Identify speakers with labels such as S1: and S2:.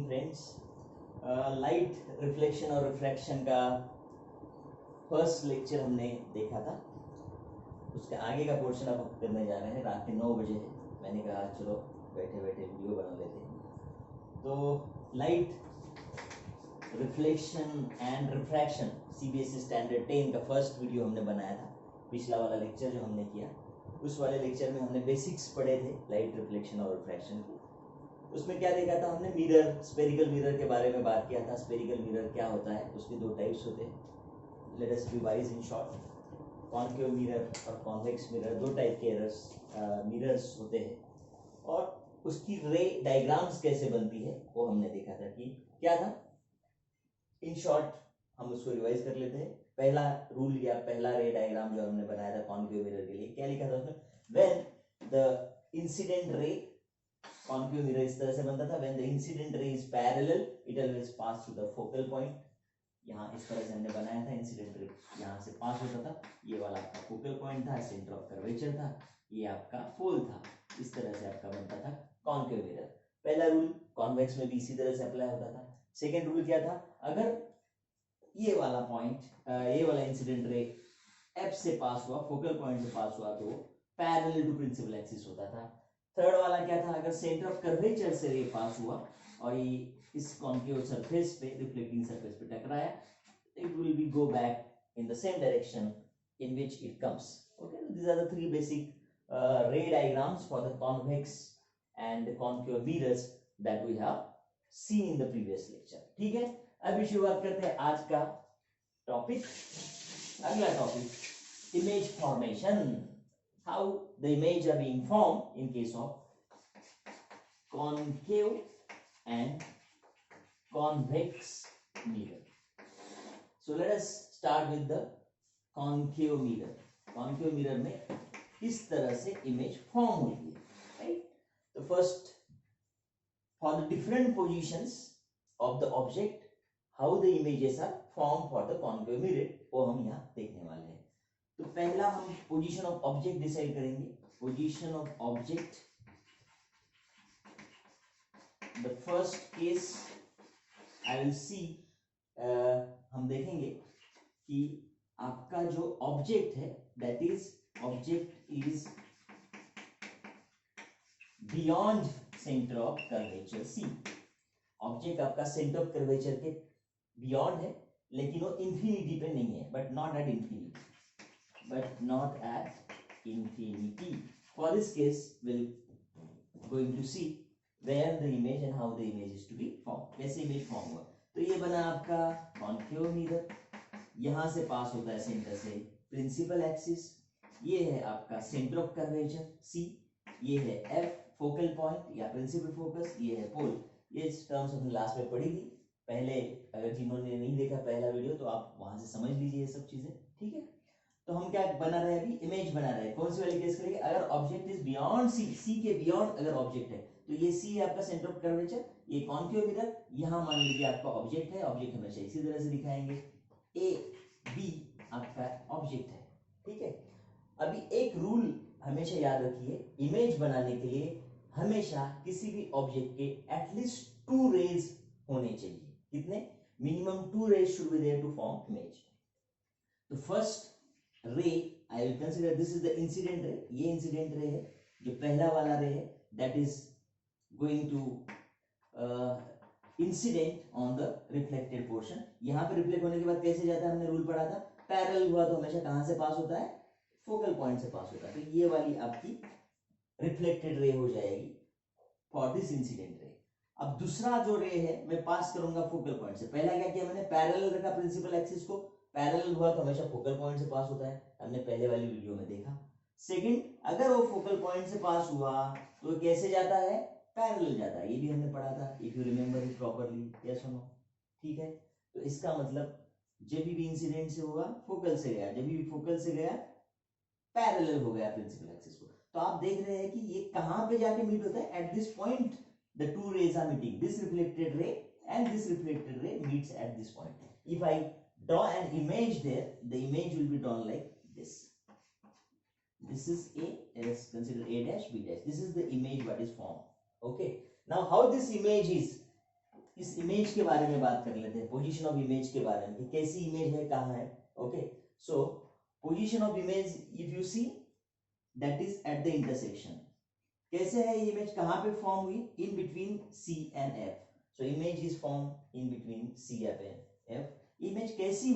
S1: Friends, light reflection और refraction का first lecture हमने देखा था। उसके आगे का पोर्शन अब हम करने जा रहे हैं। रात के 9 बजे है, मैंने कहा चलो बैठे बैठे वीडियो बना लेते हैं। तो light reflection and refraction CBSE standard 10 का फर्स्ट वीडियो हमने बनाया था। पिछला वाला लेक्चर जो हमने किया, उस वाले लेक्चर में हमने बेसिक्स पढ़े थे लाइट रिफ्लेक्शन और रिफ्रैक्शन की। उसमें क्या देखा था हमने, मिरर, स्फेरिकल मिरर के बारे में बात किया था। स्फेरिकल मिरर क्या होता है, उसके दो टाइप्स होते हैं। Let us revise in short. Concave mirror और कॉन्वेक्स मिरर, दो टाइप के मिरर्स होते हैं और उसकी रे डायग्राम्स कैसे बनती है वो हमने देखा था कि क्या था। इन शॉर्ट हम उसको रिवाइज कर लेते हैं। पहला रूल या पहला रे डायग्राम जो हमने बनाया था कॉन्केव मिरर के लिए, क्या लिखा था उसमें, व्हेन द इंसिडेंट रे, कॉन्केव मिरर इस तरह से बनता था, व्हेन द इंसिडेंट रे is parallel it always pass through the focal point. यहाँ इस तरह से हमने बनाया था, इंसिडेंट रे यहाँ से पास होता था, ये वाला आपका फोकल पॉइंट था, सेंटर ऑफ कर्वेचर था, ये आपका फोल था। इस तरह से आपका बनता था कॉन्केव मिरर। पहला रूल कॉन्वेक्स में भी इसी तरह से अप्लाई होता था। सेकेंड रूल क्या था, अगर ये वाला पॉइंट, ये वाला इंसिडेंट रे एफ से पास हुआ, फोकल पॉइंट से पास हुआ, तो पैरेलल टू प्रिंसिपल एक्सिस होता था। थर्ड वाला क्या था, अगर सेंटर ऑफ कर्वेचर से रे पास हुआ और ये इस कॉन्केव सरफेस पे, रिफ्लेक्टिंग सरफेस पे टकराया, it will be go back in the same direction in which it comes. Okay, so these are the three basic ray diagrams for the convex and concave mirrors that we have seen in the previous lecture. ठीक है, अभी शुरुआत करते हैं आज का topic. अगला topic, image formation, how the image are being formed in case of concave and convex mirror. So let us start with the concave mirror. Concave mirror में किस तरह से इमेज फॉर्म होती है, राइट? तो first, for the different positions of the object, how the images are formed for the concave mirror, वो हम यहाँ देखने वाले हैं। तो पहला हम पोजीशन ऑफ ऑब्जेक्ट डिसाइड करेंगे। Position of object, the first case I will see, हम देखेंगे कि आपका जो ऑब्जेक्ट है, that is object is beyond centre of curvature C. Object आपका सेंटर ऑफ कर्वेचर के बियॉन्ड है, लेकिन वो इंफिनिटी पे नहीं है, but not at infinity, for this case will going to see where the image and how the image is to be formed, कैसे image form हुआ। तो ये बना आपका कॉन्केव मिरर, यहां से पास होता है सेंटर से प्रिंसिपल एक्सिस, ये है आपका सेंटर ऑफ कर्वेचर सी, ये है एफ फोकल पॉइंट या प्रिंसिपल फोकस, ये है पोल। ये टर्म्स हमने लास्ट में पढ़ी थी पहले, अगर जिन्होंने नहीं देखा पहला वीडियो तो आप वहां से समझ लीजिए ये सब चीजें, ठीक है। तो हम क्या बना रहे हैं अभी, इमेज बना रहे हैं। कौन सी वाली केस करेंगे, अगर ऑब्जेक्ट इज बियॉन्ड सी, सी के बियॉन्ड अगर ऑब्जेक्ट है, तो ये सी है आपका सेंटर ऑफ कर्वेचर, ये कॉन्केव मिरर, यहां मान लीजिए आपका ऑब्जेक्ट है। ऑब्जेक्ट हमेशा इसी तरह से दिखाएंगे, ए बी आपका ऑब्जेक्ट है, ठीक है। अभी एक रूल हमेशा याद रखिए, इमेज बनाने के लिए हमेशा किसी भी ऑब्जेक्ट के एटलीस्ट 2 रेज होने चाहिए। कितने, minimum 2 rays should be there to form image. तो first ray I will consider, this is the incident ray, ये इंसिडेंट रे है, जो पहला वाला रे है, that is going to incident on the reflected portion. यहां पे रिफ्लेक्ट होने के बाद कैसे जाता है, हमने रूल पढ़ा था, पैरेलल हुआ तो हमेशा कहां से पास होता है, फोकल पॉइंट से पास होता है। तो ये वाली आपकी रिफ्लेक्टेड रे हो जाएगी फॉर दिस इंसिडेंट रे। अब दूसरा जो रे है मैं पास करूंगा फोकल पॉइंट से। पहला क्या किया मैंने, पैरेलल रखा प्रिंसिपल एक्सिस को, पैरेलल हुआ तो हमेशा फोकल पॉइंट से पास होता है, हमने पहले वाली वीडियो में देखा। सेकंड, अगर वो फोकल पॉइंट से पास हुआ तो कैसे जाता है, पैरेलल जाता है, ये भी हमने पढ़ा था, if you remember it properly, yes और नो, ठीक है। तो इसका मतलब जब भी इंसिडेंट से हुआ फोकल से गया, जब भी फोकल से गया पैरेलल हो गया प्रिंसिपल एक्सिस को। तो आप देख रहे हैं कि ये कहां पे जाके मीट होता है, at this point the 2 rays are meeting, this reflected ray and this reflected ray meets at this point. If I draw an image there, the image will be drawn like this. This is A, let us consider A dash B dash, this is the image what is formed. Okay, now how this image is इस image के बारे में बात कर लेते हैं, position of image के बारे में, कि कैसी इमेज है, कहाँ है. Okay, so position of image if you see that is at the intersection. कैसे है ये इमेज, कहाँ पे फॉर्म हुई, in between C and F. So image is form in between C F. Image कैसी हुई